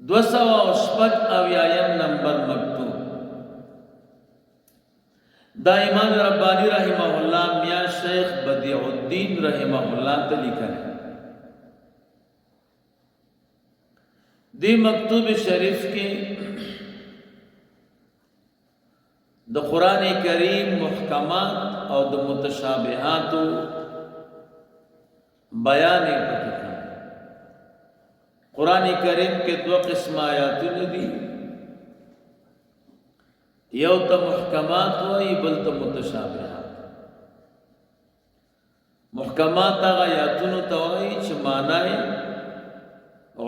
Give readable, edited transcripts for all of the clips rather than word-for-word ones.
296 نمبر مکتوب دا امام ربانی رحمہ اللہ میاں شیخ بدیع الدین رحمہ اللہ ته لیکل دی مکتوب شریف کې د قرآن کریم محکمات او د متشابهات بیان پکې قرآن کریم کې دو قسم آیاتونه دي یو ته محکمات وایي بل ته متشابهات محکمات هغه آیاتونو ته وایي چې معنی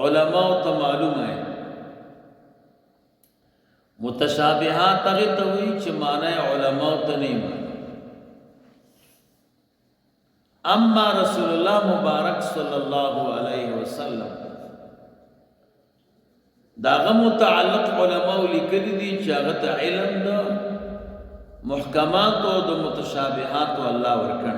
علماء ته معلومه ہے متشابهات هغه ته وایي چې معنی علماء ته نه معلوم اما رسول الله مبارک صلی الله علیه وسلم داغه متعلق علماء لیکلي دي چې هغه ته علم د محکمات او د متشابهات الله ورکړي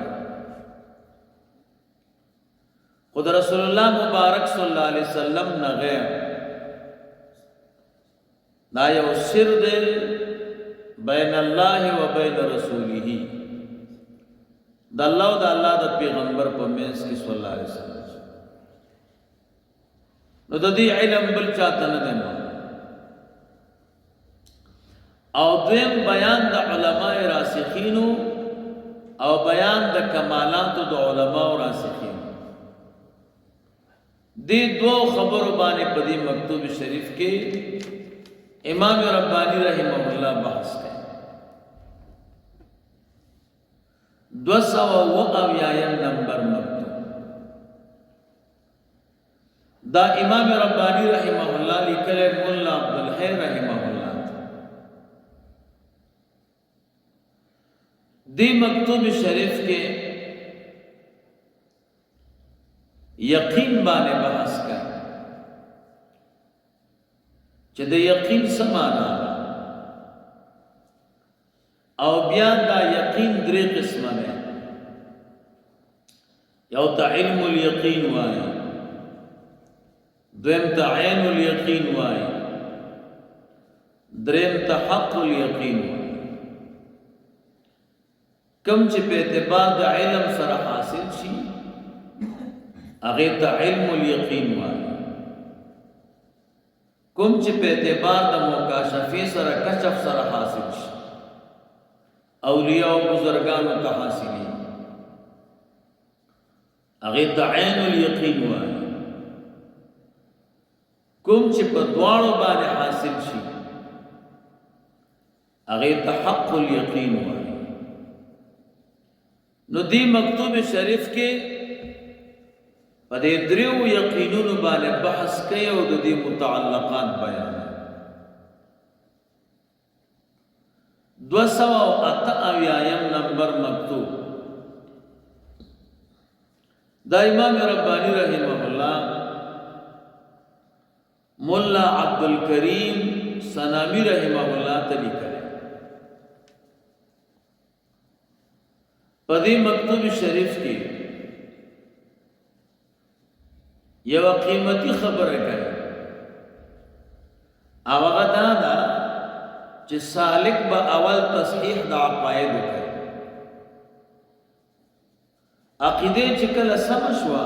خود رسول الله مبارک صلی الله علیه وسلم نه غیر دا یو سر دی بین الله و بین رسوله د الله او د الله د پیغمبر په منځ کې صلی الله علیه وسلم نو د دې علم بل چاته نه دی او دویم بیان د علماء راسخین او بیان د کمالات د علماء راسخین دې دو خبرو باندې په دې مکتوب شریف کې امام ربانی رحمه الله بحث کوي 290 نمبر مکتوب دا امام ربانی رحمه الله لیکل مولا عبدالحی رحمه الله دی مکتوب شریف کې یقین باندې بحث کړ چې د یقین څه معنی او بیا دا یقین درې قسمه ده یو ته علم الیقین وایي دویم ته عین الیقین وایي دریم ته حق الیقین وایي کم چې په اعتبار د علم سره حاصل شي هغه ته علم الیقین وایي کوم چې په اعتبار د مکاشفه سره کشف سره حاصل شي اولیاء او بزرگانو ته حاصلي هغه ته عین الیقین وایي کوم چې په دواړو باندې حاصل شي هغه ته حق الیقین وایي نو دی مکتوب شریف کې په دې دریو یقینونو باندې بحث کوي او د دې متعلقات بیان 288 نمبر مکتوب دا امام ربانی رحمه الله مولا عبدالکریم سنامی رحمه الله ته لیکل په دې مکتوب شریف کې یو قیمتي خبره کوي او هغه دا ده چې سالک به اول تصحیح د عقاید کوي عقیده چې کله سم شوه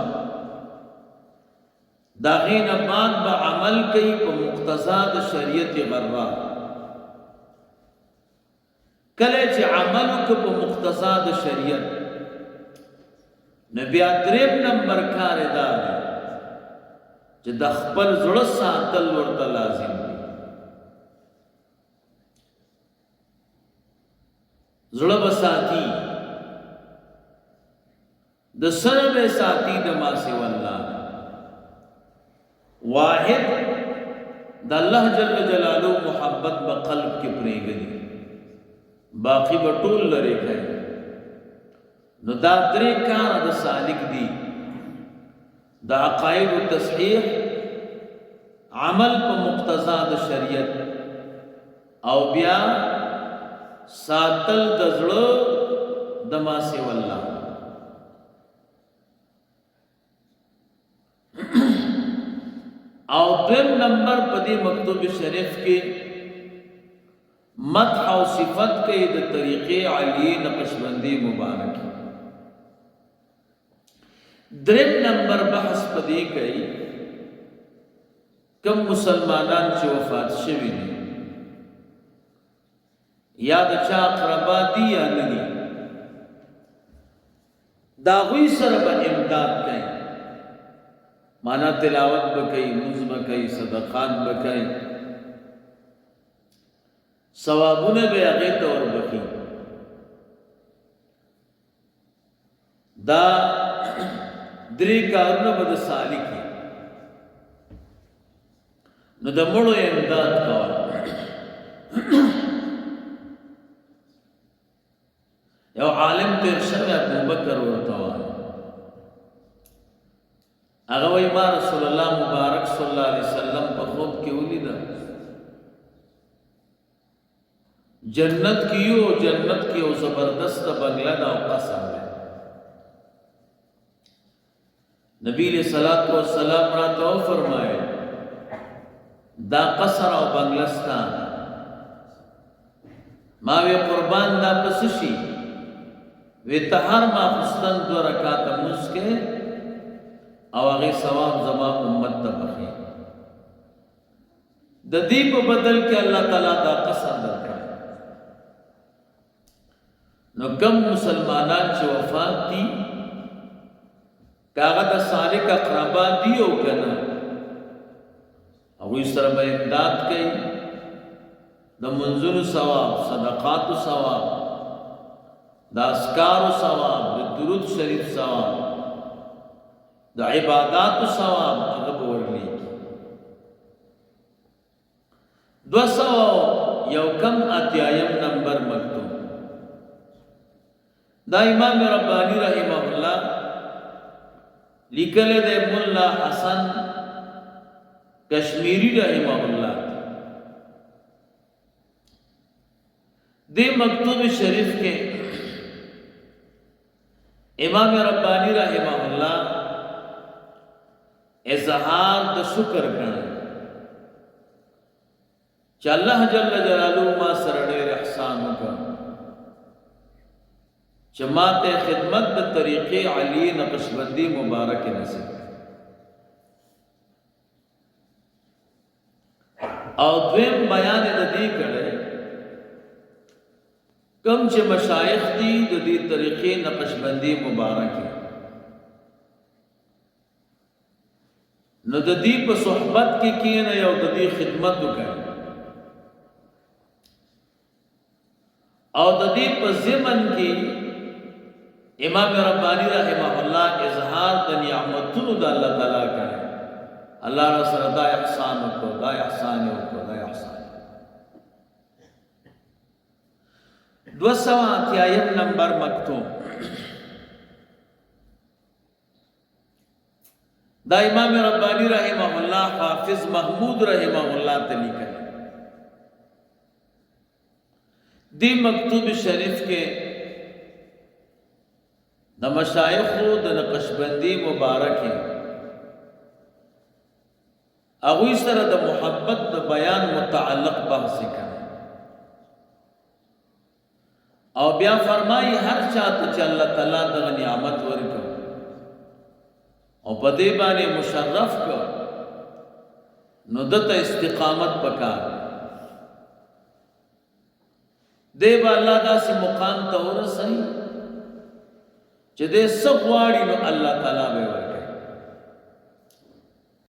دا غین بعد به عمل کوي په مقتضا د شریعت غره کله چې عمل کوي په مقتضا د شریعت نبی دریم نمبر کار ادا چې د خپل زړه ساتل ورته لازم دي زړه بساتی د سره به ساتي د ما سي والله واحد د الله جل جلاله محبت په قلب کې پرېږدي باقی به ټول لري کوي نو دا درې کار د سالک دي د عقاید او تصحیح عمل په مقتضا د شریعت او بیا ساتل د زړه د ما سي والله او دویم نمبر په دې مکتوب شریف کې مدح او صفت کې د طریقې علی نقشبندی مبارک. دریم نمبر بحث په دې کوي کم مسلمانان چې وفات شوي دي یا د چا اقربا دي یا نه دي، دا غوی سره به امداد کوي، مانا تلاوت بکئی، منز بکئی، صدقات بکئی، ثوابونه به هغه تور بکی. دا درې کارونه به د سالی کی. نو د مړو امداد کول. یو عالم تیر شوی ابوبکر ورته وایي، هغه وایي ما رسول الله مبارک صلی الله علیه وسلم په خوب کې ولیده، جنت کی یو زبردست بنگله دا او قصر ده. نبی علیہ الصلوۃ والسلام راته فرمایي دا قصر او بنگلستان ما وی قربان دا پس شي وی تهر ما خستن 2 رکعات مسکه او هغه ثواب زما امت ته بخي. د دې په بدل کې الله تعالی دا قصر درکړ. نو کم مسلمانان چې وفات دي کاغه د صالح اقربا دي او کنه او یې سره به امداد کوي، د منزل ثواب، صدقات ثواب، د اذکار ثواب، د درود شریف ثواب، د عبادات ثواب هغه به ورلي. 201 نمبر مکتوب دا امام ربانی رحمه الله لیکل د مولا حسن کشمیری رحمه الله. دې مکتوب شریف کې امام ربانی رحمه الله اظهار د شکر کړه چې الله جل جلاله ما سره ډېر احسان وکړ چې ماته خدمت د طریقې علی نقشبندی مبارک نصیب. او دویم بیان د دې کړه کوم چې مشایخ دي د دې طریقې نقشبندی مبارک نو د دې په صحبت کې کینه یو د دې خدمت وکړي او د دې په ضمن کې امام ربانی رحمه الله اظهار د نعمتونو د الله تعالی کړي. الله رسول دا احسان وکړو، دا احسان وکړو، دا احسان. 203 نمبر مکتوب دا امام ربانی رحمه الله حافظ محمود رحمه الله ته لیکل. دی مکتوب شریف کې د مشایخ د نقشبندی مبارک هغه سره د محبت د بیان متعلق بحث کړي او بیا فرمایي هر چاته چې الله تعالی د نعمت ورکړي او په دې باندې مشرف کړ نو دته استقامت پکار دی با الله داسې مقام ته ورسوي چې دې څه غواړي نو الله تعالی به ورکړي.